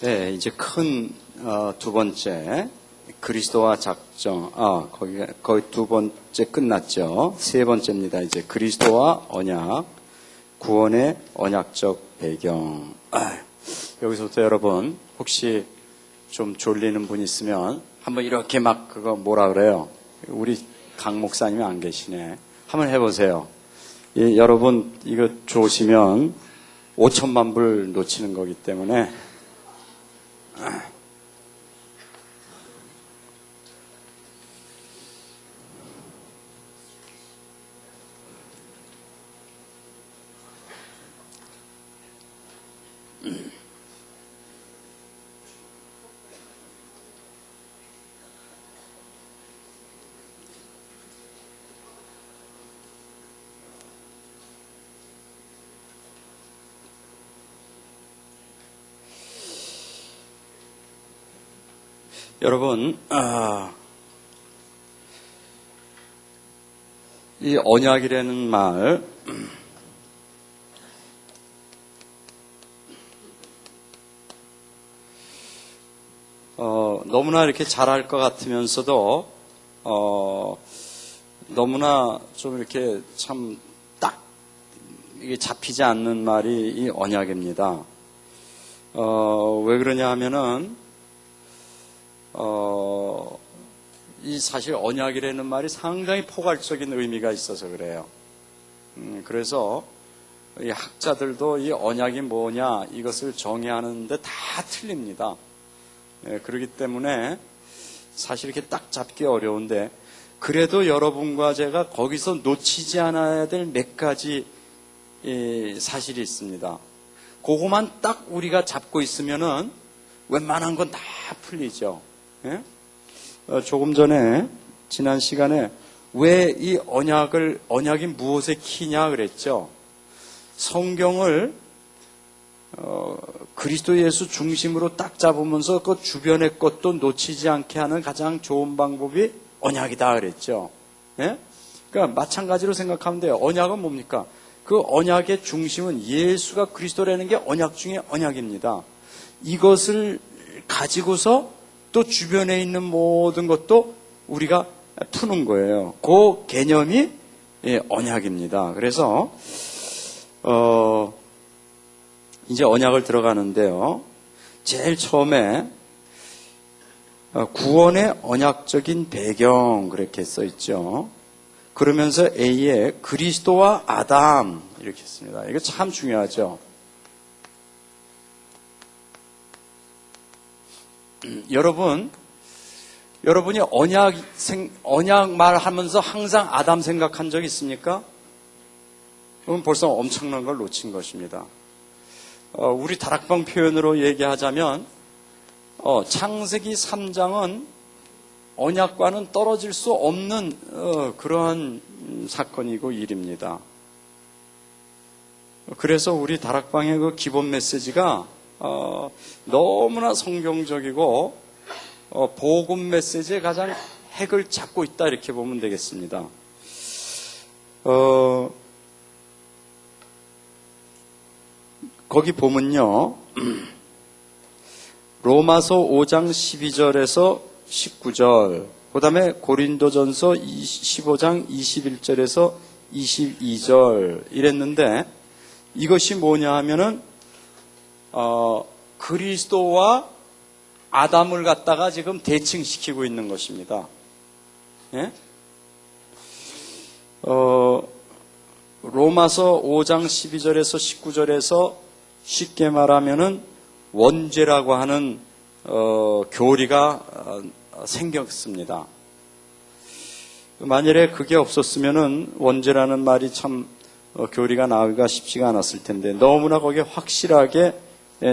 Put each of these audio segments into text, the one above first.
네, 이제 큰 두 번째 그리스도와 작정. 거기 두 번째 끝났죠. 세 번째입니다. 이제 그리스도와 언약, 구원의 언약적 배경. 여기서부터 여러분 혹시 좀 졸리는 분 있으면 한번 이렇게 막 그거 뭐라 그래요? 우리 강 목사님이 안 계시네. 한번 해보세요. 여러분 이거 좋으시면 5천만 불 놓치는 거기 때문에 여러분, 이 언약이라는 말, 너무나 이렇게 잘할 것 같으면서도, 너무나 좀 이렇게 참 딱, 이게 잡히지 않는 말이 이 언약입니다. 왜 그러냐 하면은, 이 사실 언약이라는 말이 상당히 포괄적인 의미가 있어서 그래요. 그래서 이 학자들도 이 언약이 뭐냐 이것을 정의하는데 다 틀립니다. 그렇기 때문에 사실 이렇게 딱 잡기 어려운데 그래도 여러분과 제가 거기서 놓치지 않아야 될 몇 가지 사실이 있습니다. 그거만 딱 우리가 잡고 있으면은 웬만한 건 다 풀리죠. 예? 조금 전에 지난 시간에 왜 이 언약이 무엇에 키냐 그랬죠. 성경을 그리스도 예수 중심으로 딱 잡으면서 그 주변의 것도 놓치지 않게 하는 가장 좋은 방법이 언약이다 그랬죠. 예? 그러니까 마찬가지로 생각하면 돼요. 언약은 뭡니까? 그 언약의 중심은 예수가 그리스도라는 게 언약 중에 언약입니다. 이것을 가지고서 또 주변에 있는 모든 것도 우리가 푸는 거예요. 그 개념이 언약입니다. 그래서 이제 언약을 들어가는데요. 제일 처음에 구원의 언약적인 배경 그렇게 써 있죠. 그러면서 A에 그리스도와 아담 이렇게 했습니다. 이거 참 중요하죠. 여러분이 언약 말하면서 항상 아담 생각한 적 있습니까? 그럼 벌써 엄청난 걸 놓친 것입니다. 우리 다락방 표현으로 얘기하자면 창세기 3장은 언약과는 떨어질 수 없는 그러한 사건이고 일입니다. 그래서 우리 다락방의 그 기본 메시지가 너무나 성경적이고 복음 메시지의 가장 핵을 잡고 있다 이렇게 보면 되겠습니다. 거기 보면요. 로마서 5장 12절에서 19절 그 다음에 고린도전서 15장 21절에서 22절 이랬는데 이것이 뭐냐 하면은 그리스도와 아담을 갖다가 지금 대칭시키고 있는 것입니다. 예? 로마서 5장 12절에서 19절에서 쉽게 말하면은 원죄라고 하는 교리가 생겼습니다. 만일에 그게 없었으면은 원죄라는 말이 참 교리가 나오기가 쉽지가 않았을 텐데 너무나 거기에 확실하게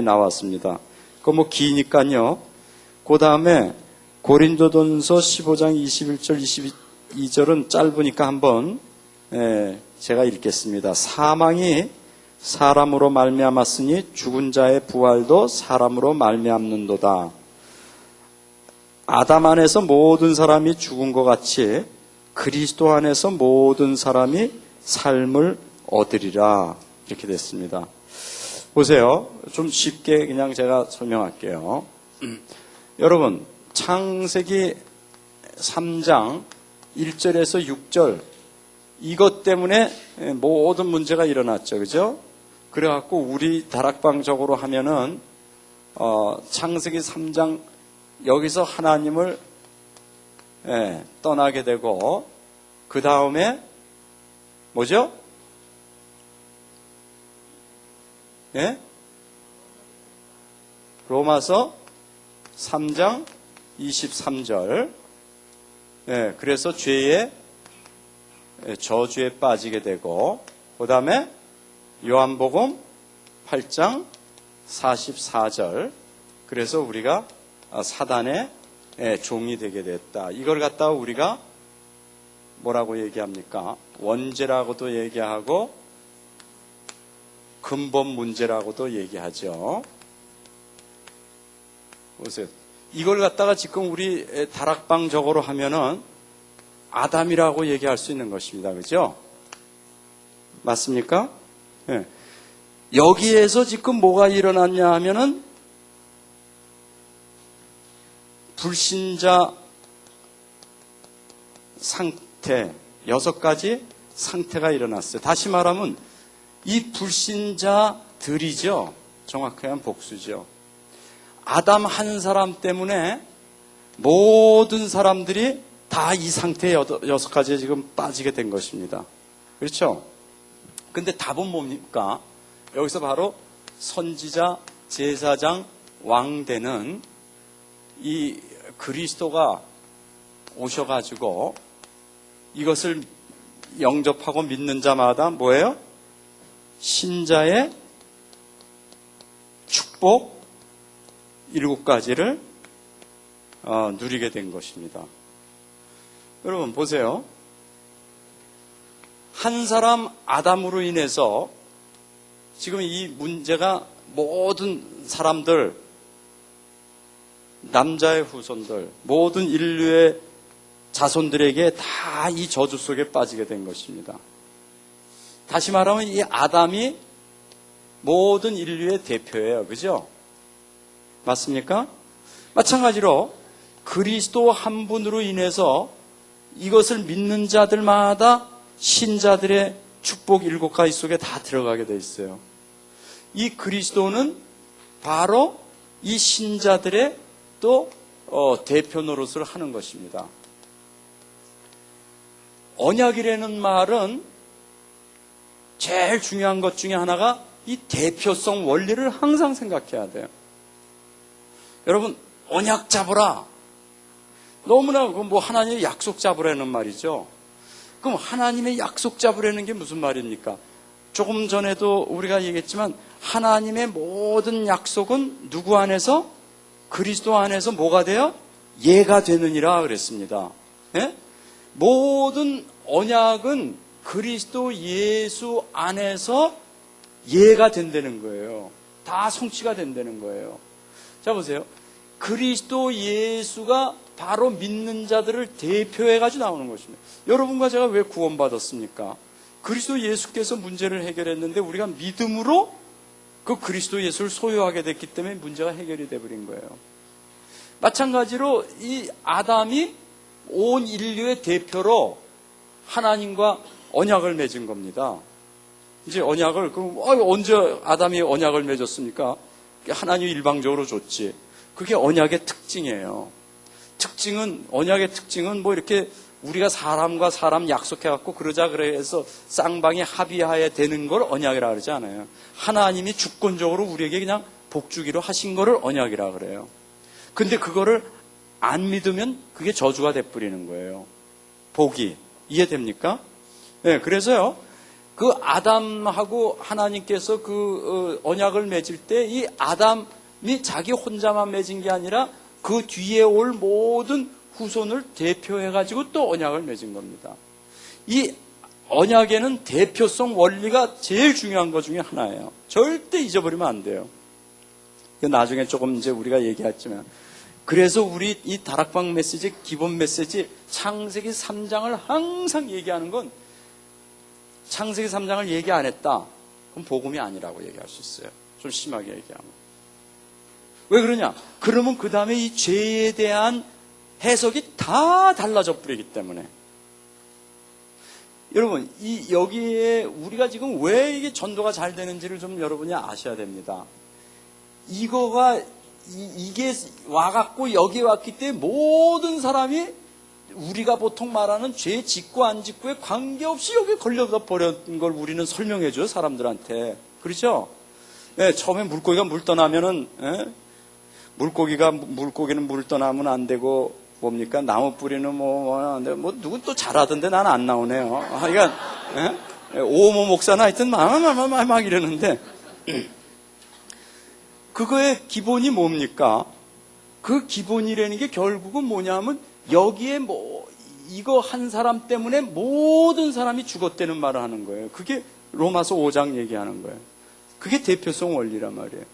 나왔습니다. 그거 뭐 기니까요. 그 다음에 고린도전서 15장 21절 22절은 짧으니까 한번 제가 읽겠습니다. 사망이 사람으로 말미암았으니 죽은 자의 부활도 사람으로 말미암는도다. 아담 안에서 모든 사람이 죽은 것 같이 그리스도 안에서 모든 사람이 삶을 얻으리라 이렇게 됐습니다. 보세요. 좀 쉽게 그냥 제가 설명할게요. 여러분, 창세기 3장 1절에서 6절, 이것 때문에 모든 문제가 일어났죠. 그죠? 그래갖고 우리 다락방적으로 하면은, 창세기 3장, 여기서 하나님을 떠나게 되고, 그 다음에, 뭐죠? 예? 로마서 3장 23절. 예, 그래서 죄의 저주에 빠지게 되고, 그 다음에 요한복음 8장 44절. 그래서 우리가 사단의 종이 되게 됐다. 이걸 갖다가 우리가 뭐라고 얘기합니까? 원죄라고도 얘기하고 근본 문제라고도 얘기하죠. 보세요. 이걸 갖다가 지금 우리 다락방적으로 하면은 아담이라고 얘기할 수 있는 것입니다. 그죠? 맞습니까? 네. 여기에서 지금 뭐가 일어났냐 하면은 불신자 상태, 6가지 상태가 일어났어요. 다시 말하면 이 불신자들이죠. 정확하게 한 복수죠. 아담 한 사람 때문에 모든 사람들이 다 이 상태에 6가지에 지금 빠지게 된 것입니다. 그렇죠? 근데 답은 뭡니까? 여기서 바로 선지자, 제사장, 왕되는 이 그리스도가 오셔가지고 이것을 영접하고 믿는 자마다 뭐예요? 신자의 축복 7가지를 누리게 된 것입니다. 여러분 보세요. 한 사람 아담으로 인해서 지금 이 문제가 모든 사람들, 남자의 후손들, 모든 인류의 자손들에게 다 이 저주 속에 빠지게 된 것입니다. 다시 말하면 이 아담이 모든 인류의 대표예요. 그죠? 맞습니까? 마찬가지로 그리스도 한 분으로 인해서 이것을 믿는 자들마다 신자들의 축복 7가지 속에 다 들어가게 돼 있어요. 이 그리스도는 바로 이 신자들의 또 대표 노릇을 하는 것입니다. 언약이라는 말은 제일 중요한 것 중에 하나가 이 대표성 원리를 항상 생각해야 돼요. 여러분, 언약 잡으라. 너무나 뭐 하나님의 약속 잡으라는 말이죠. 그럼 하나님의 약속 잡으라는 게 무슨 말입니까? 조금 전에도 우리가 얘기했지만 하나님의 모든 약속은 누구 안에서? 그리스도 안에서 뭐가 돼요? 예가 되느니라 그랬습니다. 예? 모든 언약은 그리스도 예수 안에서 예가 된다는 거예요. 다 성취가 된다는 거예요. 자 보세요. 그리스도 예수가 바로 믿는 자들을 대표해가지고 나오는 것입니다. 여러분과 제가 왜 구원받았습니까? 그리스도 예수께서 문제를 해결했는데 우리가 믿음으로 그 그리스도 예수를 소유하게 됐기 때문에 문제가 해결이 되어버린 거예요. 마찬가지로 이 아담이 온 인류의 대표로 하나님과 언약을 맺은 겁니다. 이제 언약을, 언제 아담이 언약을 맺었습니까? 하나님이 일방적으로 줬지. 그게 언약의 특징이에요. 언약의 특징은 뭐 이렇게 우리가 사람과 사람 약속해갖고 그러자 그래서 쌍방이 합의하에 되는 걸 언약이라 그러지 않아요. 하나님이 주권적으로 우리에게 그냥 복 주기로 하신 거를 언약이라 그래요. 근데 그거를 안 믿으면 그게 저주가 돼버리는 거예요. 복이. 이해됩니까? 네, 그래서요, 그 아담하고 하나님께서 그 언약을 맺을 때 이 아담이 자기 혼자만 맺은 게 아니라 그 뒤에 올 모든 후손을 대표해가지고 또 언약을 맺은 겁니다. 이 언약에는 대표성 원리가 제일 중요한 것 중에 하나예요. 절대 잊어버리면 안 돼요. 나중에 조금 이제 우리가 얘기했지만. 그래서 우리 이 다락방 메시지, 기본 메시지, 창세기 3장을 항상 얘기하는 건 창세기 3장을 얘기 안 했다. 그럼 복음이 아니라고 얘기할 수 있어요. 좀 심하게 얘기하면. 왜 그러냐? 그러면 그 다음에 이 죄에 대한 해석이 다 달라져 버리기 때문에. 여러분, 여기에 우리가 지금 왜 이게 전도가 잘 되는지를 좀 여러분이 아셔야 됩니다. 이게 와갖고 여기 왔기 때문에 모든 사람이 우리가 보통 말하는 죄 짓고 안 짓고에 관계없이 여기 걸려다 버렸던 걸 우리는 설명해줘요, 사람들한테. 그렇죠? 예, 처음에 물고기가 물 떠나면은, 물고기는 물 떠나면 안 되고, 뭡니까? 나무 뿌리는 누군 또 잘하던데 난 안 나오네요. 그러니까, 오모 목사는 하여튼 막 이러는데, 그거의 기본이 뭡니까? 그 기본이라는 게 결국은 뭐냐면, 여기에 이거 한 사람 때문에 모든 사람이 죽었다는 말을 하는 거예요. 그게 로마서 5장 얘기하는 거예요. 그게 대표성 원리란 말이에요.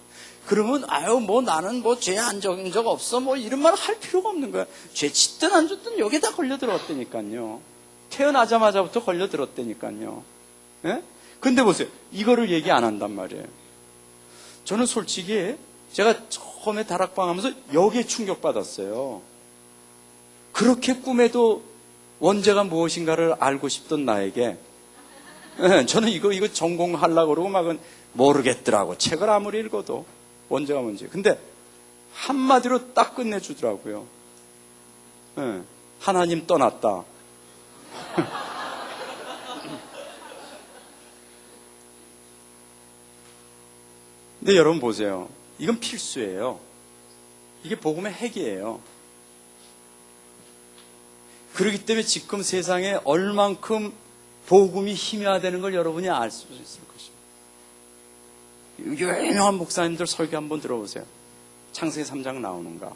그러면 나는 죄 안 적은 적 없어 이런 말 할 필요가 없는 거야. 죄 짓든 안 짓든 여기다 걸려 들었다니까요. 태어나자마자부터 걸려 들었다니까요. 예? 근데 보세요. 이거를 얘기 안 한단 말이에요. 저는 솔직히 제가 처음에 다락방 하면서 여기에 충격받았어요. 그렇게 꿈에도 원죄가 무엇인가를 알고 싶던 나에게, 저는 이거 전공하려고 그러고 막은 모르겠더라고. 책을 아무리 읽어도 원죄가 뭔지. 근데 한마디로 딱 끝내주더라고요. 하나님 떠났다. 근데 여러분 보세요. 이건 필수예요. 이게 복음의 핵이에요. 그렇기 때문에 지금 세상에 얼만큼 복음이 희미화되는 걸 여러분이 알 수 있을 것입니다. 유명한 목사님들 설교 한번 들어보세요. 창세기 3장 나오는가?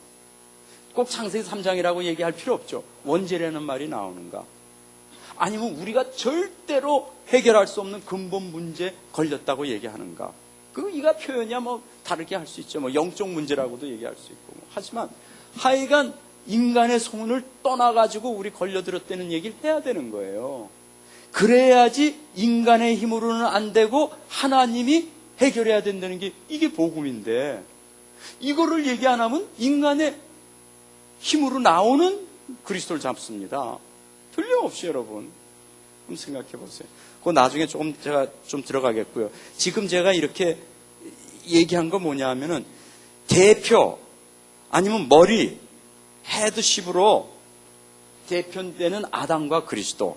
꼭 창세기 3장이라고 얘기할 필요 없죠. 원죄라는 말이 나오는가? 아니면 우리가 절대로 해결할 수 없는 근본 문제에 걸렸다고 얘기하는가? 이가 표현이야 다르게 할 수 있죠. 영적 문제라고도 얘기할 수 있고. 하지만 하여간 인간의 소문을 떠나가지고 우리 걸려들었다는 얘기를 해야 되는 거예요. 그래야지 인간의 힘으로는 안 되고 하나님이 해결해야 된다는 게 이게 복음인데, 이거를 얘기 안 하면 인간의 힘으로 나오는 그리스도를 잡습니다. 틀림없이 여러분. 한번 생각해 보세요. 그거 나중에 제가 좀 들어가겠고요. 지금 제가 이렇게 얘기한 거 뭐냐 하면은 대표 아니면 머리, 헤드십으로 대표되는 아담과 그리스도.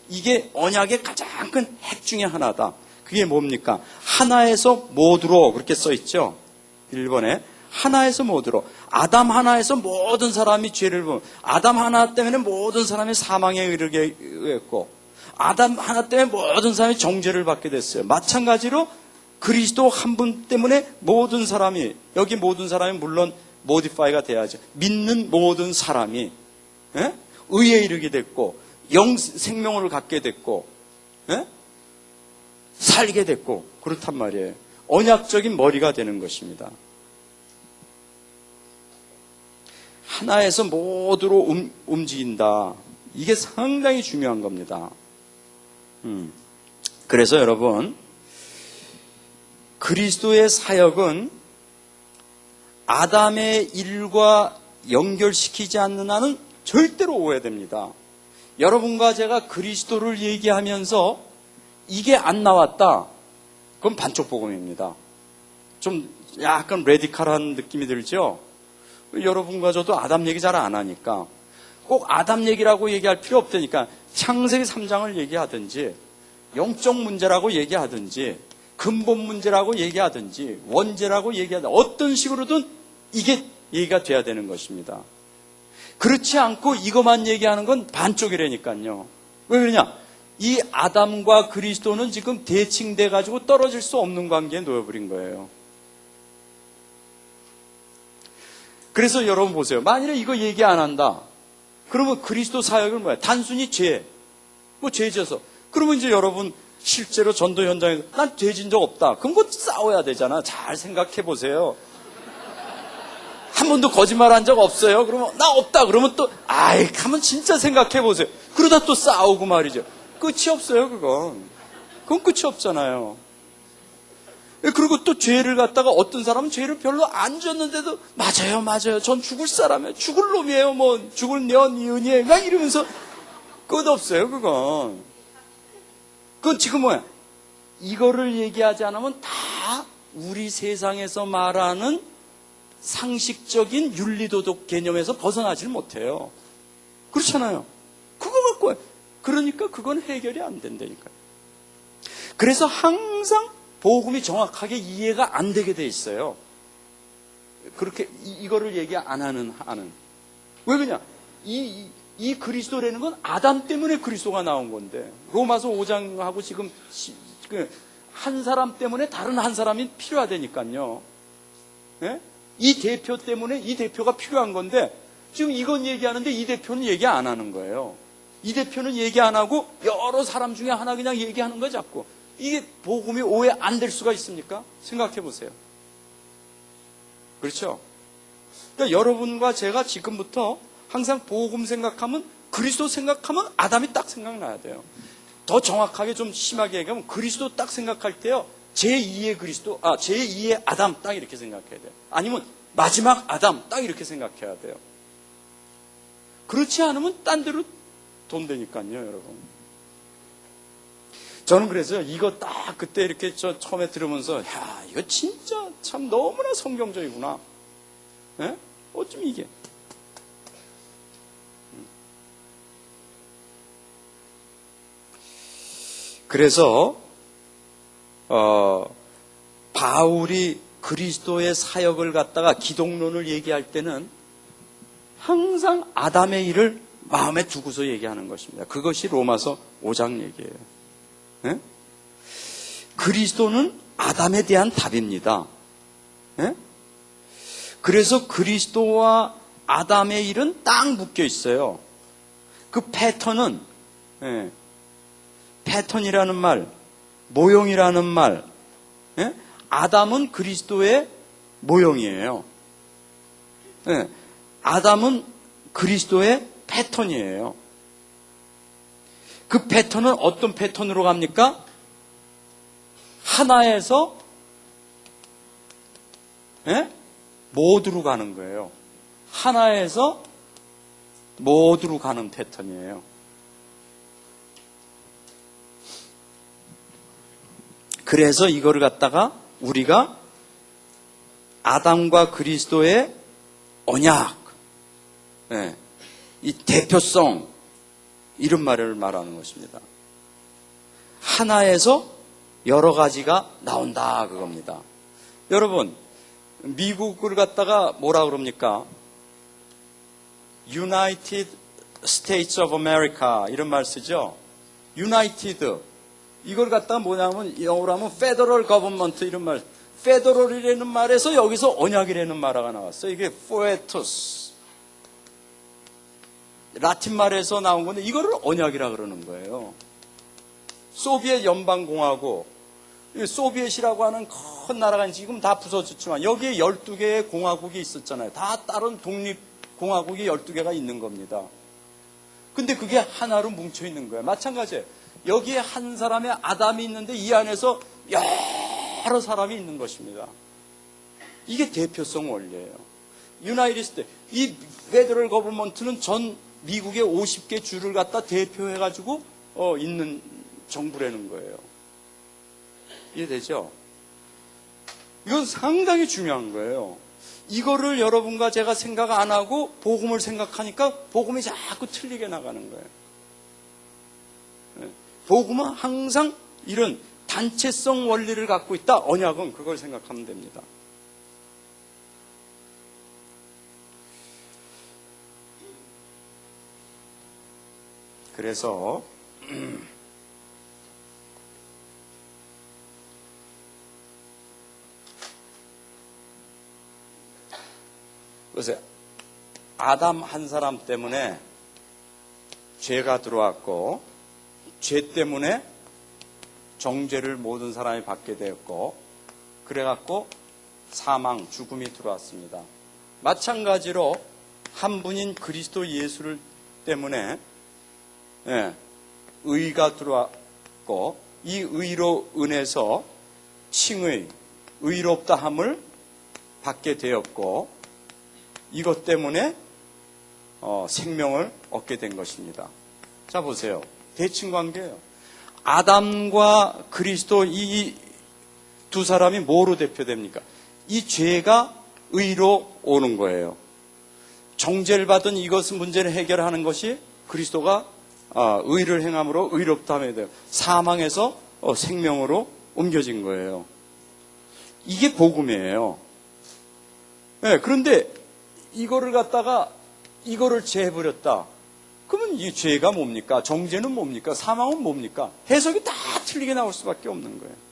이게 언약의 가장 큰 핵 중에 하나다. 그게 뭡니까? 하나에서 모두로 그렇게 써 있죠. 1번에 하나에서 모두로. 아담 하나에서 모든 사람이 죄를 보면, 아담 하나 때문에 모든 사람이 사망에 이르게 했고, 아담 하나 때문에 모든 사람이 정죄를 받게 됐어요. 마찬가지로 그리스도 한 분 때문에 모든 사람이, 여기 모든 사람이 물론 모디파이가 돼야죠. 믿는 모든 사람이 의에 이르게 됐고, 생명을 갖게 됐고, 살게 됐고, 그렇단 말이에요. 언약적인 머리가 되는 것입니다. 하나에서 모두로 움직인다. 이게 상당히 중요한 겁니다. 그래서 여러분, 그리스도의 사역은 아담의 일과 연결시키지 않는 한은 절대로 오해됩니다. 여러분과 제가 그리스도를 얘기하면서 이게 안 나왔다. 그건 반쪽 복음입니다. 좀 약간 레디컬한 느낌이 들죠? 여러분과 저도 아담 얘기 잘 안 하니까 꼭 아담 얘기라고 얘기할 필요 없다니까 창세기 3장을 얘기하든지 영적 문제라고 얘기하든지 근본 문제라고 얘기하든지 원죄라고 얘기하든지 어떤 식으로든 이게 얘기가 돼야 되는 것입니다. 그렇지 않고 이것만 얘기하는 건 반쪽이라니까요. 왜 그러냐? 이 아담과 그리스도는 지금 대칭돼 가지고 떨어질 수 없는 관계에 놓여버린 거예요. 그래서 여러분 보세요. 만일에 이거 얘기 안 한다. 그러면 그리스도 사역은 뭐야? 단순히 죄. 죄 지어서. 그러면 이제 여러분 실제로 전도 현장에서 난 죄 진 적 없다. 그럼 싸워야 되잖아. 잘 생각해 보세요. 한 번도 거짓말한 적 없어요. 그러면 나 없다. 그러면 또 한번 진짜 생각해 보세요. 그러다 또 싸우고 말이죠. 끝이 없어요. 그건 끝이 없잖아요. 그리고 또 죄를 갖다가 어떤 사람은 죄를 별로 안 졌는데도 맞아요. 전 죽을 사람이에요. 죽을 놈이에요. 뭐 죽을 년 이은이에요. 막 이러면서 끝없어요. 그건 지금 뭐야? 이거를 얘기하지 않으면 다 우리 세상에서 말하는 상식적인 윤리도덕 개념에서 벗어나질 못해요. 그렇잖아요. 그거 갖고 그러니까 그건 해결이 안 된다니까요. 그래서 항상 복음이 정확하게 이해가 안 되게 돼 있어요. 그렇게 이거를 얘기 안 하는 한은. 왜 그러냐? 이 그리스도라는 건 아담 때문에 그리스도가 나온 건데, 로마서 5장하고 지금 한 사람 때문에 다른 한 사람이 필요하다니까요. 예? 이 대표 때문에 이 대표가 필요한 건데, 지금 이건 얘기하는데 이 대표는 얘기 안 하는 거예요. 이 대표는 얘기 안 하고 여러 사람 중에 하나 그냥 얘기하는 거 자꾸. 이게 복음이 오해 안 될 수가 있습니까? 생각해 보세요. 그렇죠? 그러니까 여러분과 제가 지금부터 항상 복음 생각하면, 그리스도 생각하면 아담이 딱 생각나야 돼요. 더 정확하게 좀 심하게 얘기하면 그리스도 딱 생각할 때요, 제2의 그리스도, 제2의 아담 딱 이렇게 생각해야 돼요. 아니면 마지막 아담 딱 이렇게 생각해야 돼요. 그렇지 않으면 딴 데로 돈 되니까요, 여러분. 저는 그래서 이거 딱 그때 이렇게 처음에 들으면서, 야, 이거 진짜 참 너무나 성경적이구나. 예? 어쩜 이게. 그래서 바울이 그리스도의 사역을 갖다가 기독론을 얘기할 때는 항상 아담의 일을 마음에 두고서 얘기하는 것입니다. 그것이 로마서 5장 얘기예요. 예? 그리스도는 아담에 대한 답입니다. 예? 그래서 그리스도와 아담의 일은 딱 묶여 있어요. 그 패턴은, 예, 패턴이라는 말, 모형이라는 말, 예? 아담은 그리스도의 모형이에요. 예, 아담은 그리스도의 패턴이에요. 그 패턴은 어떤 패턴으로 갑니까? 하나에서, 예? 모두로 가는 거예요. 하나에서 모두로 가는 패턴이에요. 그래서 이거를 갖다가 우리가 아담과 그리스도의 언약, 예, 이 대표성, 이런 말을 말하는 것입니다. 하나에서 여러 가지가 나온다, 그겁니다. 여러분, 미국을 갖다가 뭐라 그럽니까? United States of America, 이런 말 쓰죠? United. 이걸 갖다가 뭐냐면, 영어로 하면 Federal Government, 이런 말. Federal이라는 말에서 여기서 언약이라는 말화가 나왔어요. 이게 Foetus. 라틴 말에서 나온 건데 이거를 언약이라 그러는 거예요. 소비에트 연방공화국, 소비에트라고 하는 큰 나라가 지금 다 부서졌지만 여기에 12개의 공화국이 있었잖아요. 다 다른 독립공화국이 12개가 있는 겁니다. 근데 그게 하나로 뭉쳐 있는 거예요. 마찬가지예요. 여기에 한 사람의 아담이 있는데 이 안에서 여러 사람이 있는 것입니다. 이게 대표성 원리예요. 유나이티드 스테이트, 이 페더럴 거버먼트는 전 미국의 50개 주를 갖다 대표해가지고 있는 정부라는 거예요. 이해되죠? 이건 상당히 중요한 거예요. 이거를 여러분과 제가 생각 안 하고 복음을 생각하니까 복음이 자꾸 틀리게 나가는 거예요. 복음은 항상 이런 단체성 원리를 갖고 있다. 언약은 그걸 생각하면 됩니다. 그래서 그래서 아담 한 사람 때문에 죄가 들어왔고 죄 때문에 정죄를 모든 사람이 받게 되었고 그래갖고 사망, 죽음이 들어왔습니다. 마찬가지로 한 분인 그리스도 예수를 때문에 의가 들어왔고 이 의로 인해서 칭의, 의롭다함을 받게 되었고 이것 때문에 생명을 얻게 된 것입니다. 자 보세요. 대칭관계예요. 아담과 그리스도 이 두 사람이 뭐로 대표됩니까? 이 죄가 의로 오는 거예요. 정죄를 받은 이것은 문제를 해결하는 것이 그리스도가 의를 행함으로 의롭다함에 대해 사망에서 생명으로 옮겨진 거예요. 이게 복음이에요. 네, 그런데 이거를 갖다가 이거를 제해버렸다. 그러면 이 죄가 뭡니까? 정죄는 뭡니까? 사망은 뭡니까? 해석이 다 틀리게 나올 수밖에 없는 거예요.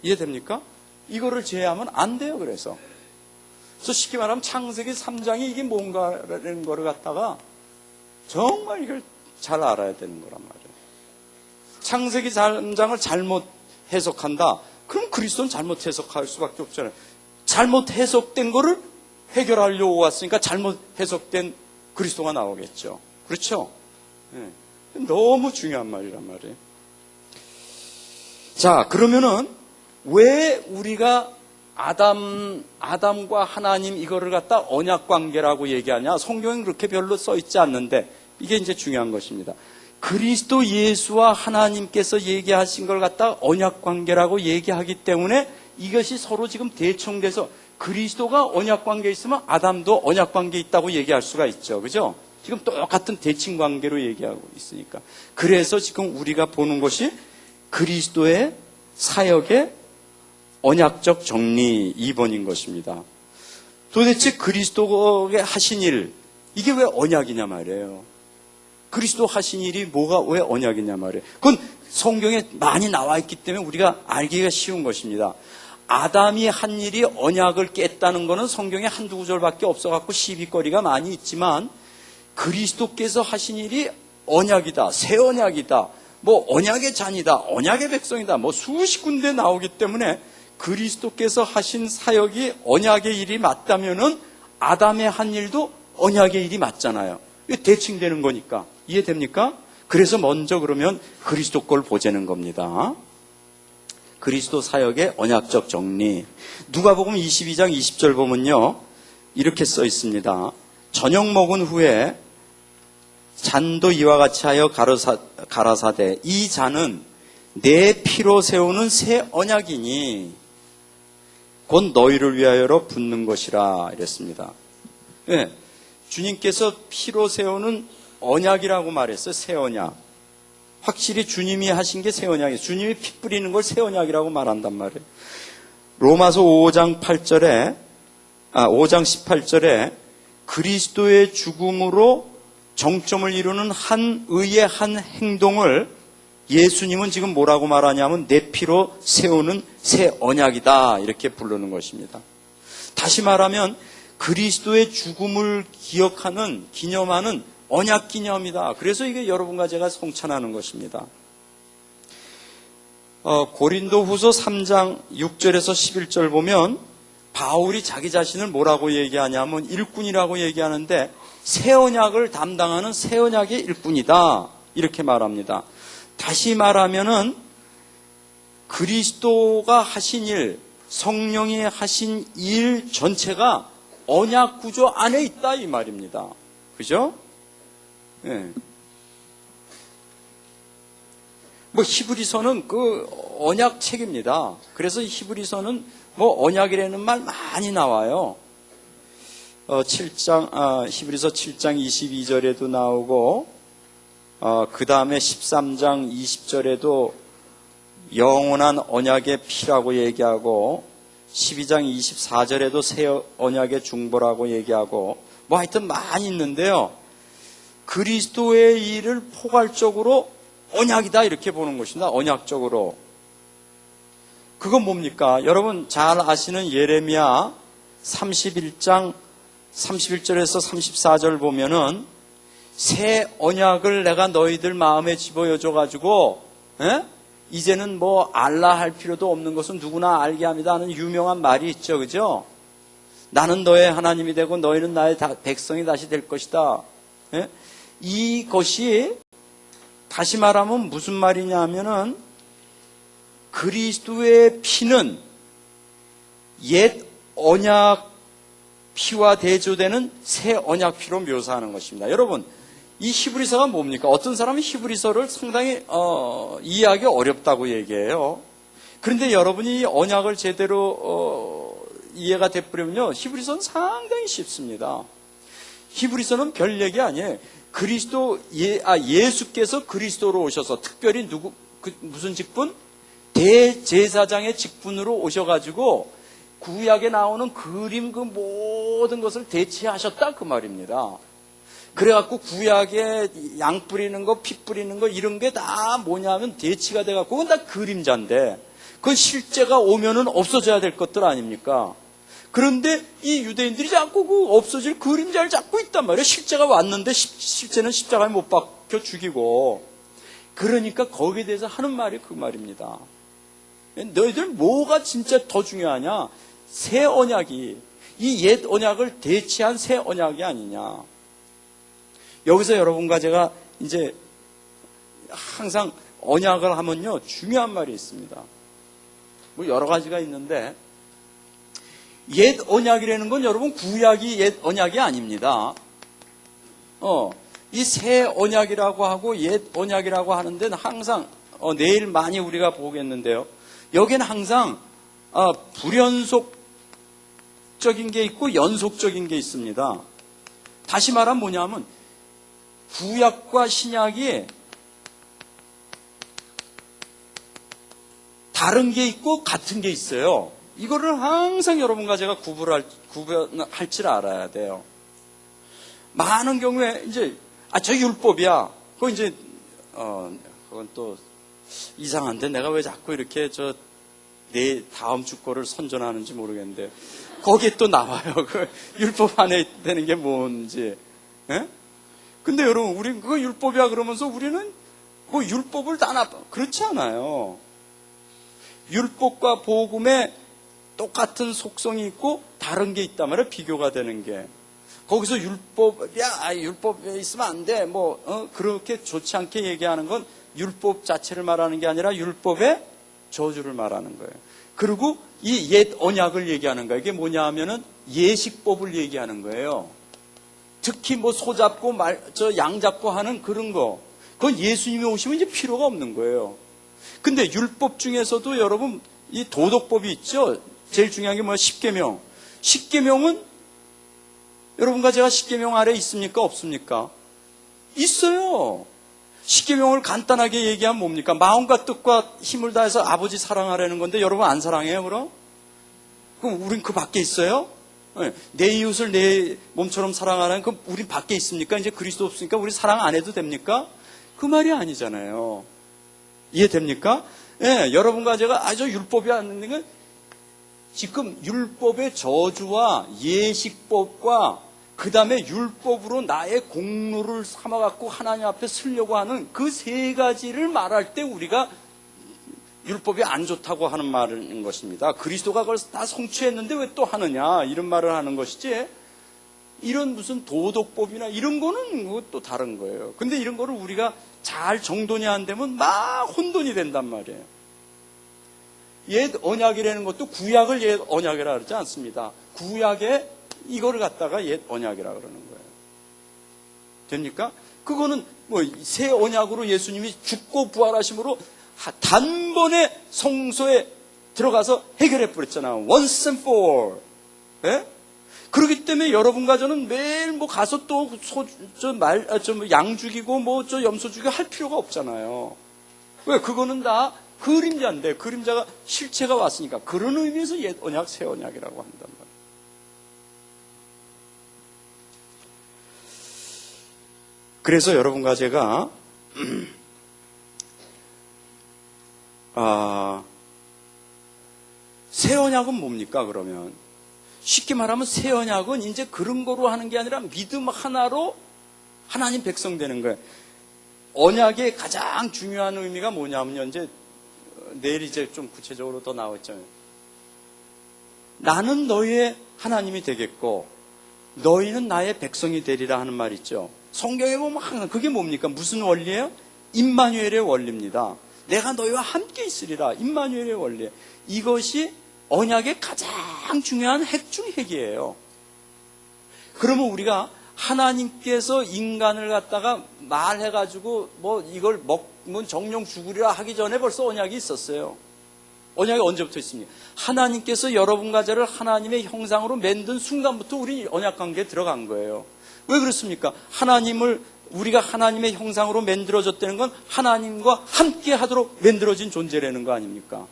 이해됩니까? 이거를 제외하면 안 돼요. 그래서 쉽게 말하면 창세기 3장이 이게 뭔가라는 거를 갖다가 정말 이걸 잘 알아야 되는 거란 말이에요. 창세기 3장을 잘못 해석한다. 그럼 그리스도는 잘못 해석할 수밖에 없잖아요. 잘못 해석된 거를 해결하려고 왔으니까 잘못 해석된 그리스도가 나오겠죠. 그렇죠? 네. 너무 중요한 말이란 말이에요. 자, 그러면은 왜 우리가 아담과 하나님 이거를 갖다 언약 관계라고 얘기하냐? 성경엔 그렇게 별로 써 있지 않는데 이게 이제 중요한 것입니다. 그리스도 예수와 하나님께서 얘기하신 걸 갖다 언약 관계라고 얘기하기 때문에 이것이 서로 지금 대청돼서 그리스도가 언약 관계에 있으면 아담도 언약 관계에 있다고 얘기할 수가 있죠. 그죠? 지금 똑같은 대칭 관계로 얘기하고 있으니까. 그래서 지금 우리가 보는 것이 그리스도의 사역의 언약적 정리 2번인 것입니다. 도대체 그리스도가 하신 일, 이게 왜 언약이냐 말이에요. 그리스도 하신 일이 뭐가 왜 언약이냐 말이에요. 그건 성경에 많이 나와 있기 때문에 우리가 알기가 쉬운 것입니다. 아담이 한 일이 언약을 깼다는 것은 성경에 한두 구절밖에 없어갖고 시비거리가 많이 있지만 그리스도께서 하신 일이 언약이다, 새 언약이다, 뭐 언약의 잔이다, 언약의 백성이다, 뭐 수십 군데 나오기 때문에 그리스도께서 하신 사역이 언약의 일이 맞다면은 아담의 한 일도 언약의 일이 맞잖아요. 이게 대칭되는 거니까. 이해됩니까? 그래서 먼저 그러면 그리스도 걸 보자는 겁니다. 그리스도 사역의 언약적 정리. 누가복음 22장 20절 보면요. 이렇게 써 있습니다. 저녁 먹은 후에 잔도 이와 같이 하여 가라사대 이 잔은 내 피로 세우는 새 언약이니 곧 너희를 위하여로 붓는 것이라 이랬습니다. 네, 주님께서 피로 세우는 언약이라고 말했어요. 새 언약. 확실히 주님이 하신 게 새 언약이에요. 주님이 피 뿌리는 걸 새 언약이라고 말한단 말이에요. 로마서 5장 18절에 그리스도의 죽음으로 정점을 이루는 한 의의 한 행동을 예수님은 지금 뭐라고 말하냐면 내 피로 세우는 새 언약이다 이렇게 부르는 것입니다. 다시 말하면 그리스도의 죽음을 기념하는 언약 기념이다. 그래서 이게 여러분과 제가 성찬하는 것입니다. 고린도후서 3장 6절에서 11절 보면 바울이 자기 자신을 뭐라고 얘기하냐면 일꾼이라고 얘기하는데 새 언약을 담당하는 새 언약의 일꾼이다 이렇게 말합니다. 다시 말하면은 그리스도가 하신 일, 성령이 하신 일 전체가 언약 구조 안에 있다 이 말입니다. 그죠? 예. 뭐 히브리서는 그 언약 책입니다. 그래서 히브리서는 뭐 언약이라는 말 많이 나와요. 히브리서 7장 22절에도 나오고 그 다음에 13장 20절에도 영원한 언약의 피라고 얘기하고 12장 24절에도 새 언약의 중보라고 얘기하고 뭐 하여튼 많이 있는데요. 그리스도의 일을 포괄적으로 언약이다 이렇게 보는 것입니다. 언약적으로. 그건 뭡니까? 여러분 잘 아시는 예레미야 31장 31절에서 34절 보면은 새 언약을 내가 너희들 마음에 집어여줘가지고 이제는 뭐 알라 할 필요도 없는 것은 누구나 알게 합니다 하는 유명한 말이 있죠. 그죠? 나는 너의 하나님이 되고 너희는 나의 백성이 다시 될 것이다. 이것이 다시 말하면 무슨 말이냐 하면은 그리스도의 피는 옛 언약 피와 대조되는 새 언약 피로 묘사하는 것입니다. 여러분, 이 히브리서가 뭡니까? 어떤 사람은 히브리서를 상당히 이해하기 어렵다고 얘기해요. 그런데 여러분이 이 언약을 제대로 이해가 돼버리면요, 히브리서는 상당히 쉽습니다. 히브리서는 별 얘기 아니에요. 예수께서 그리스도로 오셔서 특별히 무슨 직분? 대제사장의 직분으로 오셔가지고 구약에 나오는 그림 그 모든 것을 대체하셨다 그 말입니다. 그래갖고 구약에 양 뿌리는 거, 피 뿌리는 거 이런 게 다 뭐냐면 대치가 돼갖고 그건 다 그림자인데 그건 실제가 오면은 없어져야 될 것들 아닙니까? 그런데 이 유대인들이 자꾸 그 없어질 그림자를 잡고 있단 말이에요. 실제가 왔는데 실제는 십자가에 못 박혀 죽이고. 그러니까 거기에 대해서 하는 말이 그 말입니다. 너희들 뭐가 진짜 더 중요하냐? 새 언약이 이 옛 언약을 대체한 새 언약이 아니냐. 여기서 여러분과 제가 이제 항상 언약을 하면요 중요한 말이 있습니다. 뭐 여러 가지가 있는데 옛 언약이라는 건 여러분 구약이 옛 언약이 아닙니다. 이 새 언약이라고 하고 옛 언약이라고 하는 데는 항상 내일 많이 우리가 보겠는데요. 여기는 항상 불연속적인 게 있고 연속적인 게 있습니다. 다시 말하면 뭐냐면 구약과 신약이 다른 게 있고 같은 게 있어요. 이거를 항상 여러분과 제가 구분할 줄 알아야 돼요. 많은 경우에 이제 저 율법이야. 그거 이제 그건 또 이상한데 내가 왜 자꾸 이렇게 내 다음 주 거를 선전하는지 모르겠는데 거기에 또 나와요. 그 율법 안에 되는 게 뭔지. 예? 근데 여러분, 우리 그거 율법이야 그러면서 우리는 그 율법을 다 그렇지 않아요. 율법과 복음에 똑같은 속성이 있고 다른 게 있단 말이에요. 비교가 되는 게. 거기서 율법에 있으면 안 돼. 그렇게 좋지 않게 얘기하는 건 율법 자체를 말하는 게 아니라 율법의 저주를 말하는 거예요. 그리고 이 옛 언약을 얘기하는 거예요. 이게 뭐냐 하면은 예식법을 얘기하는 거예요. 특히 소 잡고 양 잡고 하는 그런 거. 그건 예수님이 오시면 이제 필요가 없는 거예요. 근데 율법 중에서도 여러분 이 도덕법이 있죠. 제일 중요한 게 십계명. 십계명은 여러분과 제가 십계명 아래 있습니까? 없습니까? 있어요. 십계명을 간단하게 얘기하면 뭡니까? 마음과 뜻과 힘을 다해서 아버지 사랑하라는 건데 여러분 안 사랑해요, 그럼? 그럼 우린 그 밖에 있어요? 내 이웃을 내 몸처럼 사랑하라는 그 우린 밖에 있습니까? 이제 그리스도 없으니까 우리 사랑 안 해도 됩니까? 그 말이 아니잖아요. 이해됩니까? 여러분과 제가 저 율법이 아닌 건 지금 율법의 저주와 예식법과 그 다음에 율법으로 나의 공로를 삼아갖고 하나님 앞에 쓰려고 하는 그 세 가지를 말할 때 우리가 율법이 안 좋다고 하는 말인 것입니다. 그리스도가 그걸 다 성취했는데 왜 또 하느냐 이런 말을 하는 것이지 이런 무슨 도덕법이나 이런 거는 또 다른 거예요. 근데 이런 거를 우리가 잘 정돈이 안 되면 막 혼돈이 된단 말이에요. 옛 언약이라는 것도 구약을 옛 언약이라 그러지 않습니다. 구약에 이거를 갖다가 옛 언약이라 그러는 거예요. 됩니까? 그거는 새 언약으로 예수님이 죽고 부활하심으로 단번에 성소에 들어가서 해결해 버렸잖아요. Once and for all. 예? 그렇기 때문에 여러분과 저는 매일 가서 또 양 죽이고 염소 죽이고 할 필요가 없잖아요. 왜? 그거는 다 그림자인데 그림자가 실체가 왔으니까 그런 의미에서 옛 언약, 새 언약이라고 한단 말이에요. 그래서 여러분과 제가 새 언약은 뭡니까 그러면? 쉽게 말하면 새 언약은 이제 그런 거로 하는 게 아니라 믿음 하나로 하나님 백성 되는 거예요. 언약의 가장 중요한 의미가 뭐냐면요. 이제 내일 이제 좀 구체적으로 더 나왔잖아요. 나는 너희의 하나님이 되겠고 너희는 나의 백성이 되리라 하는 말 있죠. 성경에 보면 항상 그게 뭡니까? 무슨 원리예요? 임마누엘의 원리입니다. 내가 너희와 함께 있으리라. 임마누엘의 원리. 이것이 언약의 가장 가장 중요한 핵 중 핵이에요. 그러면 우리가 하나님께서 인간을 갖다가 말해가지고 뭐 이걸 먹으면 정령 죽으리라 하기 전에 벌써 언약이 있었어요. 언약이 언제부터 있습니까? 하나님께서 여러분과 저를 하나님의 형상으로 만든 순간부터 우리 언약 관계에 들어간 거예요. 왜 그렇습니까? 우리가 하나님의 형상으로 만들어졌다는 건 하나님과 함께 하도록 만들어진 존재라는 거 아닙니까?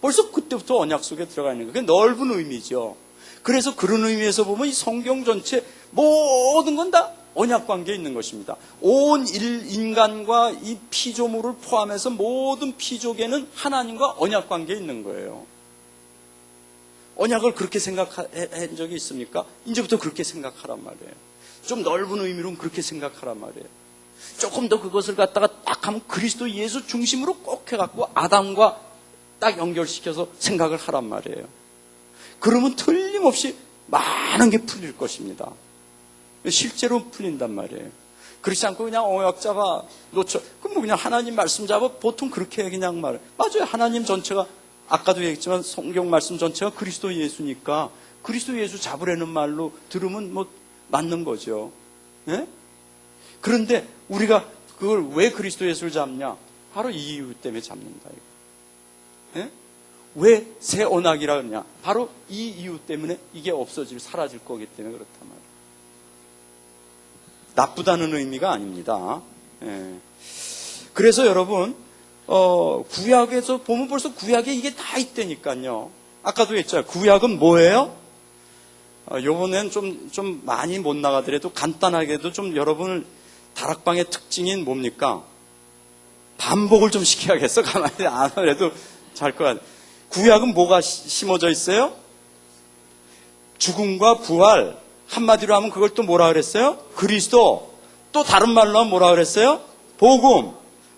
벌써 그때부터 언약 속에 들어가 있는 거예요. 그게 넓은 의미죠. 그래서 그런 의미에서 보면 이 성경 전체 모든 건 다 언약 관계에 있는 것입니다. 온 인간과 이 피조물을 포함해서 모든 피족에는 하나님과 언약 관계에 있는 거예요. 언약을 그렇게 생각한 적이 있습니까? 이제부터 그렇게 생각하란 말이에요. 좀 넓은 의미로는 그렇게 생각하란 말이에요. 조금 더 그것을 갖다가 딱 하면 그리스도 예수 중심으로 꼭 해갖고 아담과 딱 연결시켜서 생각을 하란 말이에요. 그러면 틀림없이 많은 게 풀릴 것입니다. 실제로 풀린단 말이에요. 그렇지 않고 그냥 언약 잡아 놓쳐. 그럼 뭐 그냥 하나님 말씀 잡아 보통 그렇게 그냥 말해. 맞아요. 하나님 전체가 아까도 얘기했지만 성경 말씀 전체가 그리스도 예수니까 그리스도 예수 잡으라는 말로 들으면 뭐 맞는 거죠. 예? 그런데 우리가 그걸 왜 그리스도 예수를 잡냐? 바로 이 이유 때문에 잡는다. 예? 왜 새 언약이라 그러냐? 바로 이 이유 때문에 이게 사라질 거기 때문에 그렇단 말이에요. 나쁘다는 의미가 아닙니다. 예. 그래서 여러분 구약에서 보면 벌써 구약에 이게 다 있다니까요. 아까도 했잖아요. 구약은 뭐예요? 요번엔 좀 많이 못 나가더라도 간단하게도 좀 여러분을 다락방의 특징인 뭡니까? 반복을 좀 시켜야겠어. 가만히 안 하더라도 잘 것 같아요. 구약은 뭐가 심어져 있어요? 죽음과 부활. 한마디로 하면 그걸 또 뭐라 그랬어요? 그리스도. 또 다른 말로 하면 뭐라 그랬어요? 복음.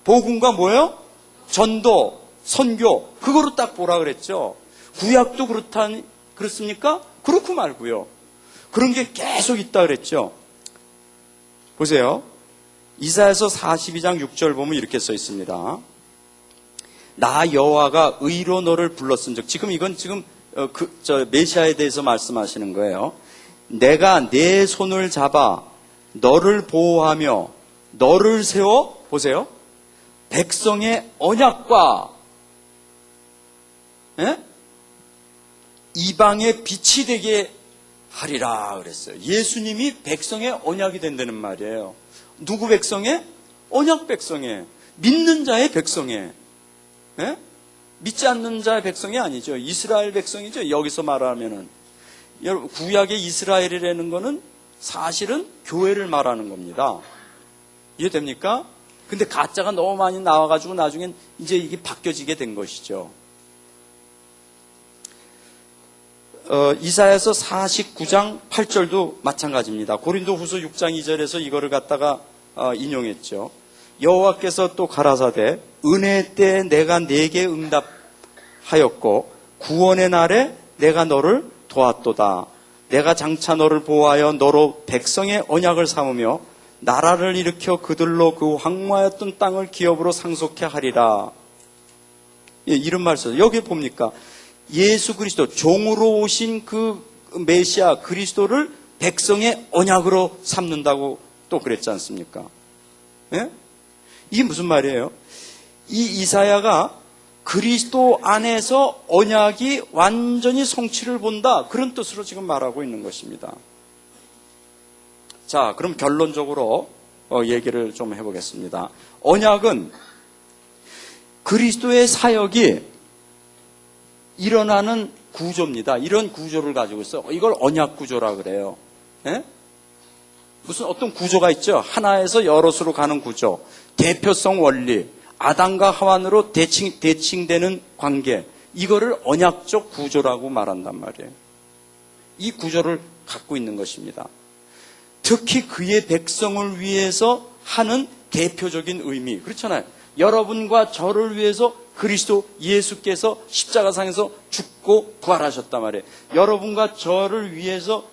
복음과 뭐예요? 전도, 선교. 그거로 딱 보라 그랬죠. 구약도 그렇습니까? 그렇고 말고요. 그런 게 계속 있다 그랬죠. 보세요. 이사야서 42장 6절 보면 이렇게 써 있습니다. 나 여호와가 의로 너를 불렀은즉. 이건 메시아에 대해서 말씀하시는 거예요. 내가 내 손을 잡아 너를 보호하며 너를 세워 보세요. 백성의 언약과 이방의 빛이 되게 하리라 그랬어요. 예수님이 백성의 언약이 된다는 말이에요. 누구 백성의? 언약 백성의. 믿는 자의 백성의. 믿지 않는 자의 백성이 아니죠. 이스라엘 백성이죠. 여기서 말하면은. 여러분, 구약의 이스라엘이라는 거는 사실은 교회를 말하는 겁니다. 이해됩니까? 근데 가짜가 너무 많이 나와가지고 나중엔 이제 이게 바뀌어지게 된 것이죠. 이사야서 49장 8절도 마찬가지입니다. 고린도후서 6장 2절에서 이거를 갖다가 인용했죠. 여호와께서 또 가라사대 은혜 때 내가 네게 응답하였고 구원의 날에 내가 너를 도왔도다. 내가 장차 너를 보호하여 너로 백성의 언약을 삼으며 나라를 일으켜 그들로 그 황무하였던 땅을 기업으로 상속케 하리라. 예, 이런 말씀. 여기 봅니까? 예수 그리스도 종으로 오신 그 메시아 그리스도를 백성의 언약으로 삼는다고 또 그랬지 않습니까? 예? 이게 무슨 말이에요? 이 이사야가 그리스도 안에서 언약이 완전히 성취를 본다. 그런 뜻으로 지금 말하고 있는 것입니다. 자, 그럼 결론적으로 얘기를 좀 해보겠습니다. 언약은 그리스도의 사역이 일어나는 구조입니다. 이런 구조를 가지고 있어요. 이걸 언약 구조라 그래요. 예? 무슨 어떤 구조가 있죠. 하나에서 여럿으로 가는 구조. 대표성 원리. 아담과 하완으로 대칭되는 관계. 이거를 언약적 구조라고 말한단 말이에요. 이 구조를 갖고 있는 것입니다. 특히 그의 백성을 위해서 하는 대표적인 의미. 그렇잖아요. 여러분과 저를 위해서 그리스도 예수께서 십자가상에서 죽고 부활하셨단 말이에요. 여러분과 저를 위해서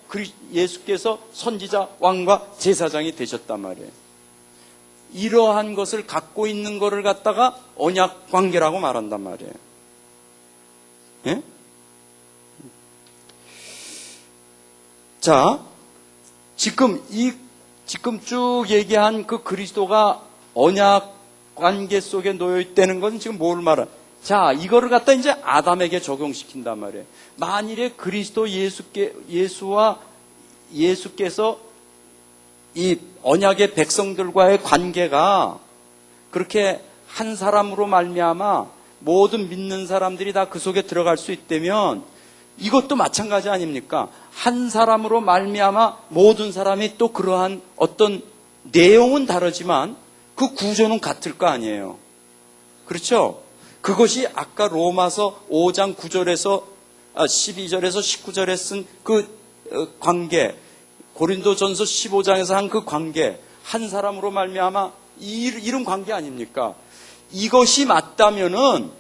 예수께서 선지자, 왕과 제사장이 되셨단 말이에요. 이러한 것을 갖고 있는 것을 갖다가 언약 관계라고 말한단 말이에요. 예? 자, 지금 쭉 얘기한 그 그리스도가 언약 관계 속에 놓여 있다는 것은 지금 뭘 말하는? 자, 이거를 갖다 이제 아담에게 적용시킨단 말이에요. 만일에 그리스도 예수께서 이 언약의 백성들과의 관계가 그렇게 한 사람으로 말미암아 모든 믿는 사람들이 다 그 속에 들어갈 수 있다면 이것도 마찬가지 아닙니까? 한 사람으로 말미암아 모든 사람이 또 그러한 어떤 내용은 다르지만 그 구조는 같을 거 아니에요. 그렇죠? 그것이 아까 로마서 5장 9절에서 12절에서 19절에 쓴 그 관계, 고린도전서 15장에서 한 그 관계, 한 사람으로 말미암아 이런 관계 아닙니까? 이것이 맞다면은,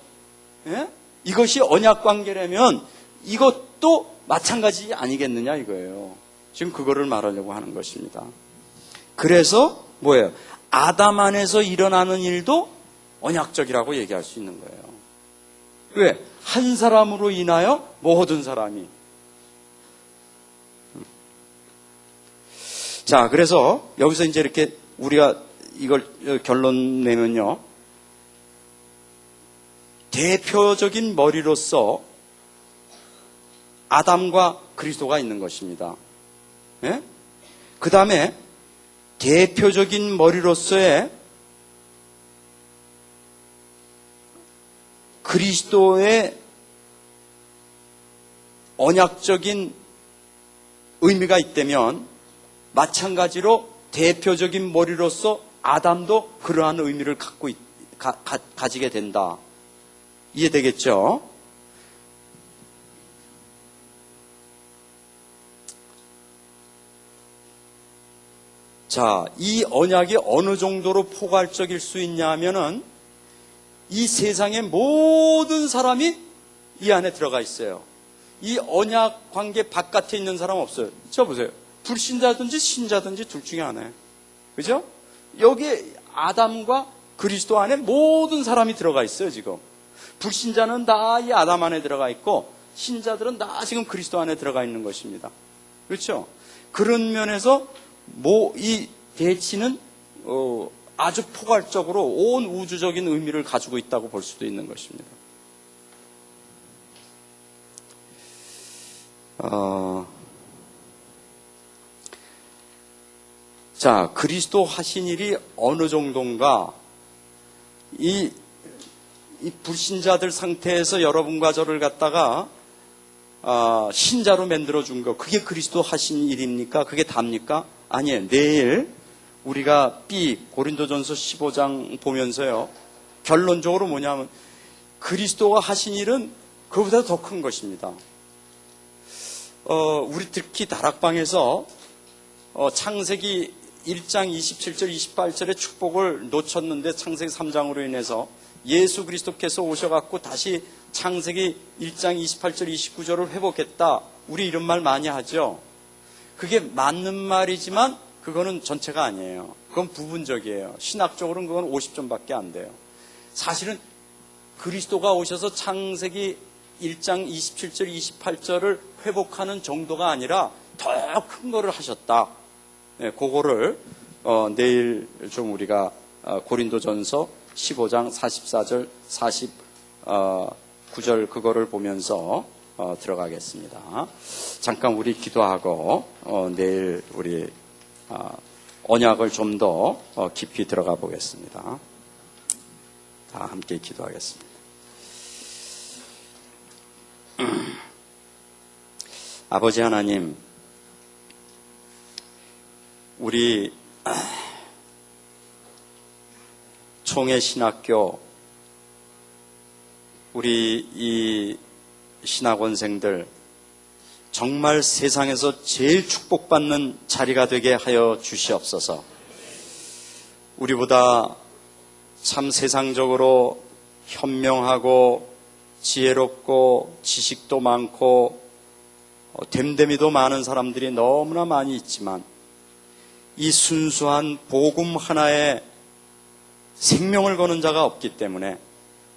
예? 이것이 언약 관계라면 이것도 마찬가지 아니겠느냐 이거예요. 지금 그거를 말하려고 하는 것입니다. 그래서 뭐예요? 아담 안에서 일어나는 일도 언약적이라고 얘기할 수 있는 거예요. 왜? 한 사람으로 인하여 모든 사람이. 자, 그래서 여기서 이제 이렇게 우리가 이걸 결론 내면요. 대표적인 머리로서 아담과 그리스도가 있는 것입니다. 예? 그 다음에 대표적인 머리로서의 그리스도의 언약적인 의미가 있다면 마찬가지로 대표적인 머리로서 아담도 그러한 의미를 가지게 된다. 이해되겠죠? 자, 이 언약이 어느 정도로 포괄적일 수 있냐 하면은 이 세상의 모든 사람이 이 안에 들어가 있어요. 이 언약 관계 바깥에 있는 사람 없어요. 저 보세요. 불신자든지 신자든지 둘 중에 하나예요. 그죠? 여기 아담과 그리스도 안에 모든 사람이 들어가 있어요, 지금. 불신자는 다 이 아담 안에 들어가 있고 신자들은 다 지금 그리스도 안에 들어가 있는 것입니다. 그렇죠? 그런 면에서 이 대치는 아주 포괄적으로 온 우주적인 의미를 가지고 있다고 볼 수도 있는 것입니다. 자, 그리스도 하신 일이 어느 정도인가? 이 불신자들 상태에서 여러분과 저를 갖다가 신자로 만들어준 거, 그게 그리스도 하신 일입니까? 그게 답니까? 아니에요. 내일 우리가 고린도전서 15장 보면서요, 결론적으로 뭐냐면 그리스도가 하신 일은 그보다 더 큰 것입니다. 우리 특히 다락방에서 창세기 1장 27절 28절의 축복을 놓쳤는데 창세기 3장으로 인해서 예수 그리스도께서 오셔갖고 다시 창세기 1장 28절 29절을 회복했다. 우리 이런 말 많이 하죠. 그게 맞는 말이지만 그거는 전체가 아니에요. 그건 부분적이에요. 신학적으로는 그건 50점밖에 안 돼요. 사실은 그리스도가 오셔서 창세기 1장 27절 28절을 회복하는 정도가 아니라 더 큰 거를 하셨다. 네, 그거를 내일 좀 우리가 고린도전서 15장 44절 49절 그거를 보면서 들어가겠습니다. 잠깐 우리 기도하고 내일 우리 언약을 좀 더 깊이 들어가 보겠습니다. 다 함께 기도하겠습니다. 아버지 하나님, 우리 총회신학교, 우리 이 신학원생들 정말 세상에서 제일 축복받는 자리가 되게 하여 주시옵소서. 우리보다 참 세상적으로 현명하고 지혜롭고 지식도 많고 됨됨이도 많은 사람들이 너무나 많이 있지만 이 순수한 복음 하나에 생명을 거는 자가 없기 때문에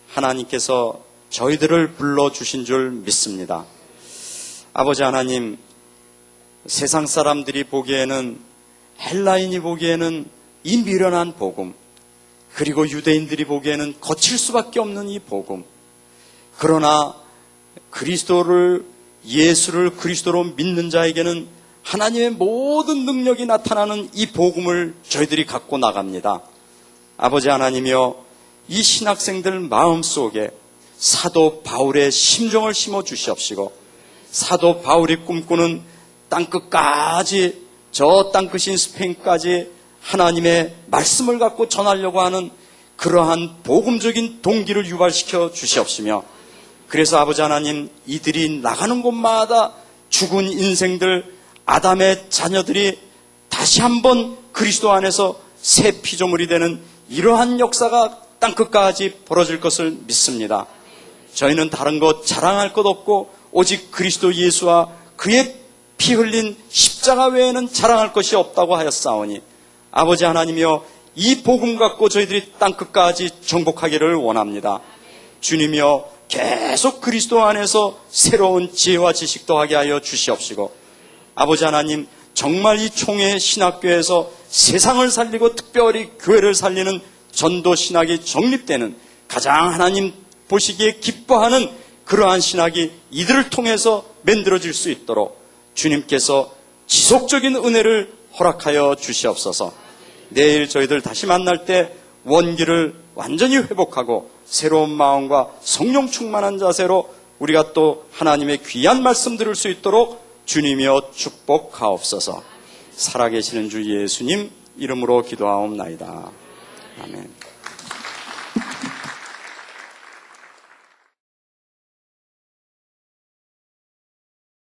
하나님께서 저희들을 불러주신 줄 믿습니다. 아버지 하나님, 세상 사람들이 보기에는, 헬라인이 보기에는 이 미련한 복음, 그리고 유대인들이 보기에는 거칠 수밖에 없는 이 복음, 그러나 그리스도를, 예수를 그리스도로 믿는 자에게는 하나님의 모든 능력이 나타나는 이 복음을 저희들이 갖고 나갑니다. 아버지 하나님이여, 이 신학생들 마음속에 사도 바울의 심정을 심어 주시옵시고, 사도 바울이 꿈꾸는 땅끝까지, 저 땅끝인 스페인까지 하나님의 말씀을 갖고 전하려고 하는 그러한 복음적인 동기를 유발시켜 주시옵시며, 그래서 아버지 하나님, 이들이 나가는 곳마다 죽은 인생들, 아담의 자녀들이 다시 한번 그리스도 안에서 새 피조물이 되는 이러한 역사가 땅끝까지 벌어질 것을 믿습니다. 저희는 다른 것 자랑할 것 없고 오직 그리스도 예수와 그의 피 흘린 십자가 외에는 자랑할 것이 없다고 하였사오니, 아버지 하나님이여, 이 복음 갖고 저희들이 땅끝까지 정복하기를 원합니다. 주님이여, 계속 그리스도 안에서 새로운 지혜와 지식도 하게 하여 주시옵시고, 아버지 하나님, 정말 이 총회 신학교에서 세상을 살리고 특별히 교회를 살리는 전도 신학이 정립되는, 가장 하나님 보시기에 기뻐하는 그러한 신학이 이들을 통해서 만들어질 수 있도록 주님께서 지속적인 은혜를 허락하여 주시옵소서. 내일 저희들 다시 만날 때 원기를 완전히 회복하고 새로운 마음과 성령 충만한 자세로 우리가 또 하나님의 귀한 말씀 들을 수 있도록 주님이여 축복하옵소서. 살아계시는 주 예수님 이름으로 기도하옵나이다. 아멘.